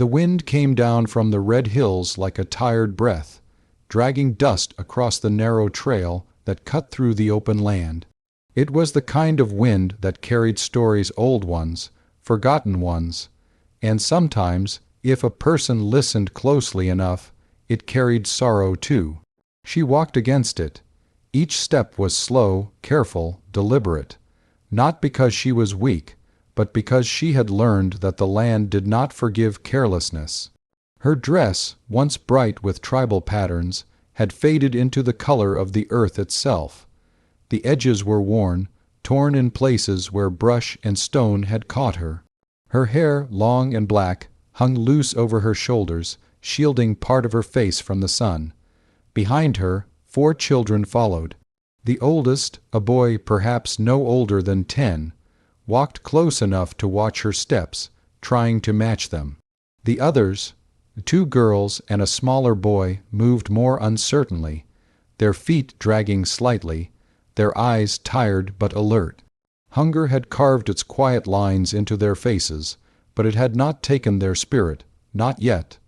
The wind came down from the red hills like a tired breath, dragging dust across the narrow trail that cut through the open land. It was the kind of wind that carried stories, old ones, forgotten ones, and sometimes, if a person listened closely enough, it carried sorrow too. She walked against it. Each step was slow, careful, deliberate, not because she was weak, but because she had learned that the land did not forgive carelessness. Her dress, once bright with tribal patterns, had faded into the color of the earth itself. The edges were worn, torn in places where brush and stone had caught her. Her hair, long and black, hung loose over her shoulders, shielding part of her face from the sun. Behind her, 4 children followed. The oldest, a boy perhaps no older than 10, walked close enough to watch her steps, trying to match them. The others, 2 girls and a smaller boy, moved more uncertainly, their feet dragging slightly, their eyes tired but alert. Hunger had carved its quiet lines into their faces, but it had not taken their spirit, not yet.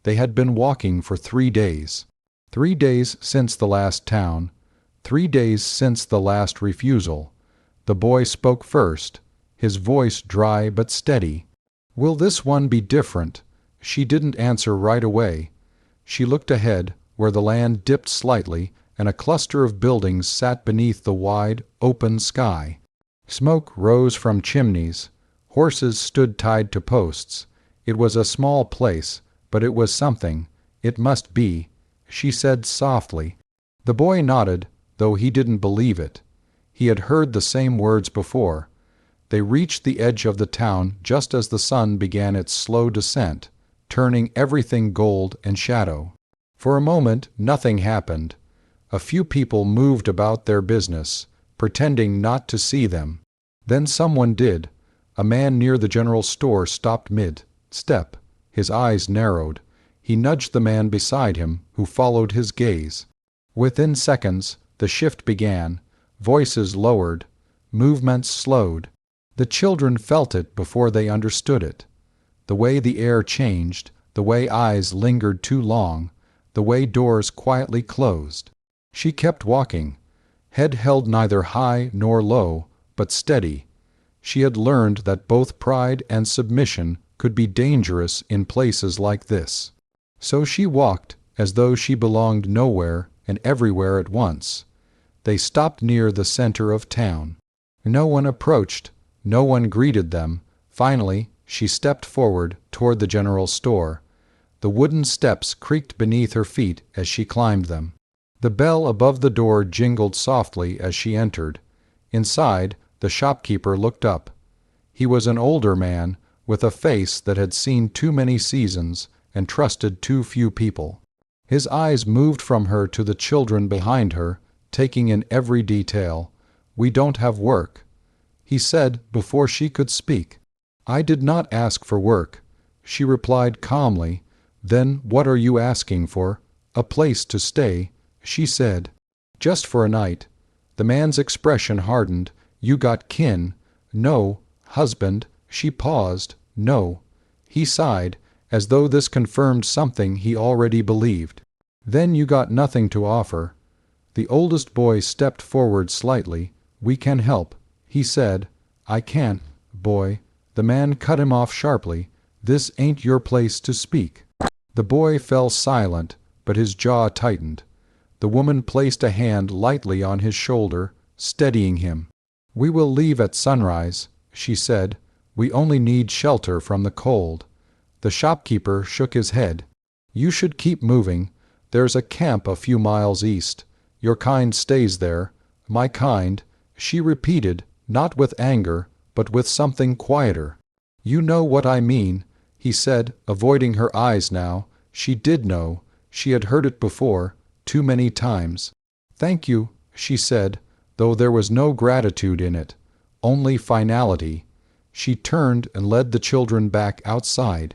They had been walking for 3 days. 3 days since the last town, 3 days since the last refusal. The boy spoke first, his voice dry but steady. "Will this one be different?" She didn't answer right away. She looked ahead, where the land dipped slightly and a cluster of buildings sat beneath the wide, open sky. Smoke rose from chimneys. Horses stood tied to posts. It was a small place, but it was something. It must be, she said softly. The boy nodded, though he didn't believe it. He had heard the same words before. They reached the edge of the town just as the sun began its slow descent, turning everything gold and shadow. For a moment, nothing happened. A few people moved about their business, pretending not to see them. Then someone did. A man near the general store stopped mid-step. His eyes narrowed. He nudged the man beside him, who followed his gaze. Within seconds, the shift began. Voices lowered. Movements slowed. The children felt it before they understood it. The way the air changed, the way eyes lingered too long, the way doors quietly closed. She kept walking, head held neither high nor low, but steady. She had learned that both pride and submission could be dangerous in places like this. So she walked as though she belonged nowhere and everywhere at once. They stopped near the center of town. No one approached, no one greeted them. Finally, she stepped forward toward the general store. The wooden steps creaked beneath her feet as she climbed them. The bell above the door jingled softly as she entered. Inside, the shopkeeper looked up. He was an older man, with a face that had seen too many seasons and trusted too few people. His eyes moved from her to the children behind her, taking in every detail. "We don't have work," he said before she could speak. "I did not ask for work," she replied calmly. "Then what are you asking for?" "A place to stay," she said. "Just for a night." The man's expression hardened. "You got kin?" "No." "Husband?" She paused. "No." He sighed, as though this confirmed something he already believed. "Then you got nothing to offer." The oldest boy stepped forward slightly. "We can help," he said. "I can't, boy." The man cut him off sharply. "This ain't your place to speak." The boy fell silent, but his jaw tightened. The woman placed a hand lightly on his shoulder, steadying him. "We will leave at sunrise," she said. "We only need shelter from the cold." The shopkeeper shook his head. "You should keep moving. There's a camp a few miles east. Your kind stays there." "My kind," she repeated, not with anger, but with something quieter. "You know what I mean," he said, avoiding her eyes now. She did know. She had heard it before, too many times. "Thank you," she said, though there was no gratitude in it, only finality. She turned and led the children back outside.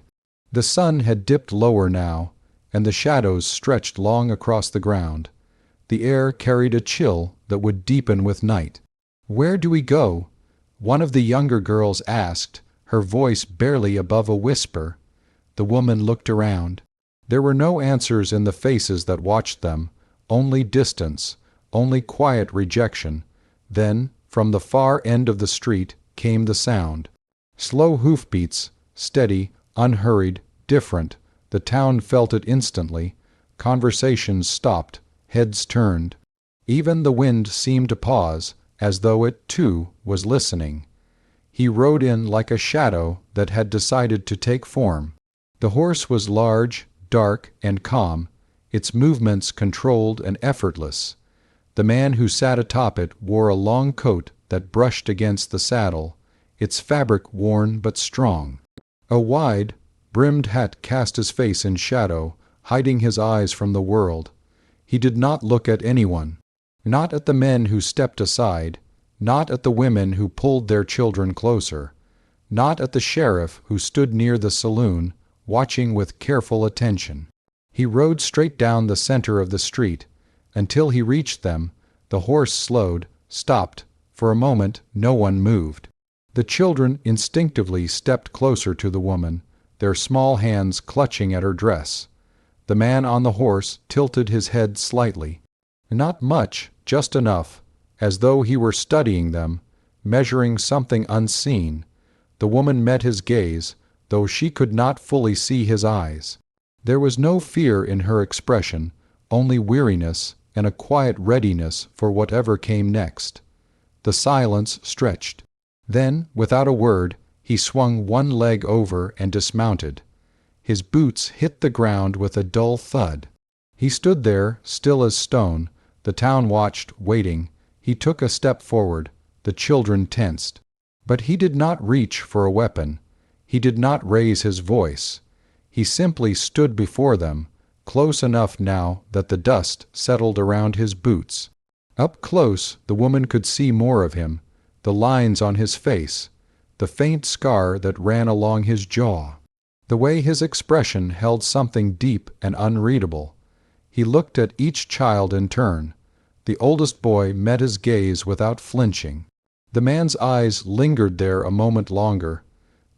The sun had dipped lower now, and the shadows stretched long across the ground. The air carried a chill that would deepen with night. "Where do we go?" one of the younger girls asked, her voice barely above a whisper. The woman looked around. There were no answers in the faces that watched them, only distance, only quiet rejection. Then, from the far end of the street, came the sound. Slow hoofbeats, steady, unhurried, different. The town felt it instantly. Conversations stopped, heads turned. Even the wind seemed to pause, as though it, too, was listening. He rode in like a shadow that had decided to take form. The horse was large, dark, and calm, its movements controlled and effortless. The man who sat atop it wore a long coat that brushed against the saddle, its fabric worn but strong. A wide, brimmed hat cast his face in shadow, hiding his eyes from the world. He did not look at anyone. Not at the men who stepped aside, not at the women who pulled their children closer, not at the sheriff who stood near the saloon, watching with careful attention. He rode straight down the center of the street. Until he reached them, the horse slowed, stopped. For a moment, no one moved. The children instinctively stepped closer to the woman, their small hands clutching at her dress. The man on the horse tilted his head slightly. Not much, just enough, as though he were studying them, measuring something unseen. The woman met his gaze, though she could not fully see his eyes. There was no fear in her expression, only weariness and a quiet readiness for whatever came next. The silence stretched. Then, without a word, he swung one leg over and dismounted. His boots hit the ground with a dull thud. He stood there, still as stone. The town watched, waiting. He took a step forward. The children tensed. But he did not reach for a weapon. He did not raise his voice. He simply stood before them, close enough now that the dust settled around his boots. Up close, the woman could see more of him, the lines on his face, the faint scar that ran along his jaw. The way his expression held something deep and unreadable. He looked at each child in turn. The oldest boy met his gaze without flinching. The man's eyes lingered there a moment longer.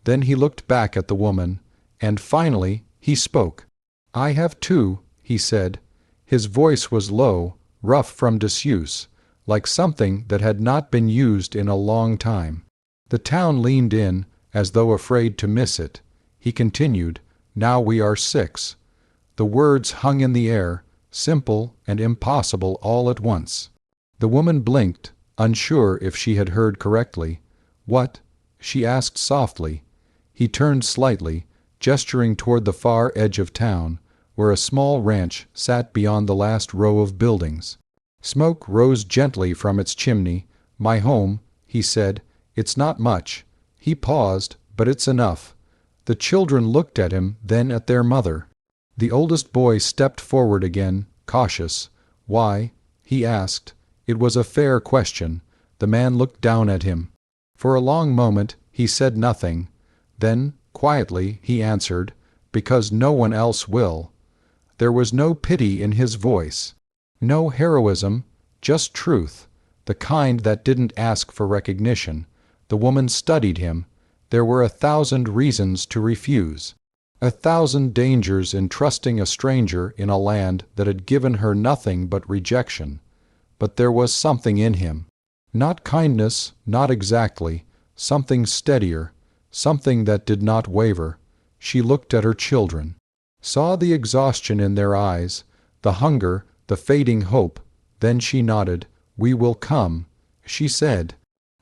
Then he looked back at the woman, and finally he spoke. "I have two," he said. His voice was low, rough from disuse, like something that had not been used in a long time. The town leaned in, as though afraid to miss it. He continued, "Now we are 6. The words hung in the air, simple and impossible all at once. The woman blinked, unsure if she had heard correctly. "What?" she asked softly. He turned slightly, gesturing toward the far edge of town, where a small ranch sat beyond the last row of buildings. Smoke rose gently from its chimney. "My home," he said. "It's not much." He paused, "but it's enough." The children looked at him, then at their mother. The oldest boy stepped forward again, cautious. "Why?" he asked. It was a fair question. The man looked down at him. For a long moment he said nothing. Then, quietly, he answered, "Because no one else will." There was no pity in his voice. No heroism, just truth, the kind that didn't ask for recognition. The woman studied him. There were 1,000 reasons to refuse. 1,000 dangers in trusting a stranger in a land that had given her nothing but rejection. But there was something in him. Not kindness, not exactly, something steadier, something that did not waver. She looked at her children, saw the exhaustion in their eyes, the hunger, the fading hope. Then she nodded. "We will come," she said.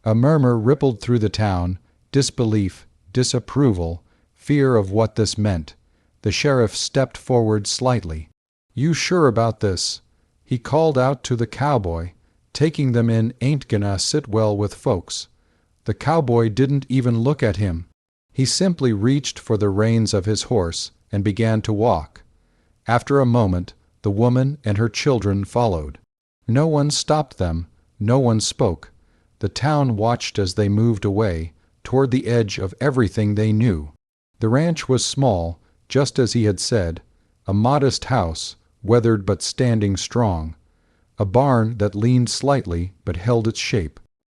A murmur rippled through the town, disbelief, disapproval, fear of what this meant. The sheriff stepped forward slightly. "You sure about this?" He called out to the cowboy. "Taking them in ain't gonna sit well with folks." The cowboy didn't even look at him. He simply reached for the reins of his horse and began to walk. After a moment, the woman and her children followed. No one stopped them. No one spoke. The town watched as they moved away, toward the edge of everything they knew. The ranch was small, just as he had said, a modest house, weathered but standing strong. A barn that leaned slightly but held its shape.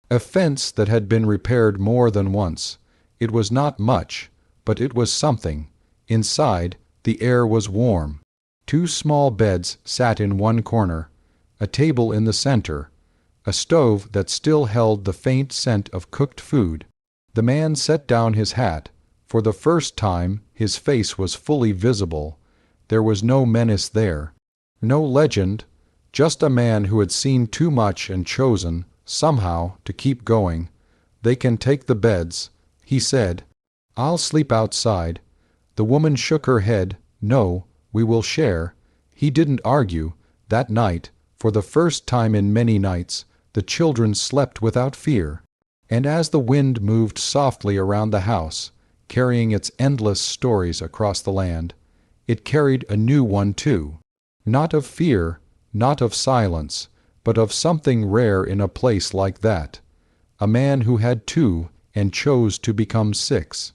A fence that had been repaired more than once. It was not much, but it was something. Inside, the air was warm. 2 small beds sat in one corner, a table in the center, a stove that still held the faint scent of cooked food. The man set down his hat. For the first time, his face was fully visible. There was no menace there, no legend, just a man who had seen too much and chosen, somehow, to keep going. "They can take the beds," he said. "I'll sleep outside." The woman shook her head. "No, we will share." He didn't argue. That night, for the first time in many nights, the children slept without fear. And as the wind moved softly around the house, carrying its endless stories across the land, it carried a new one too. Not of fear, not of silence, but of something rare in a place like that. A man who had 2 and chose to become 6.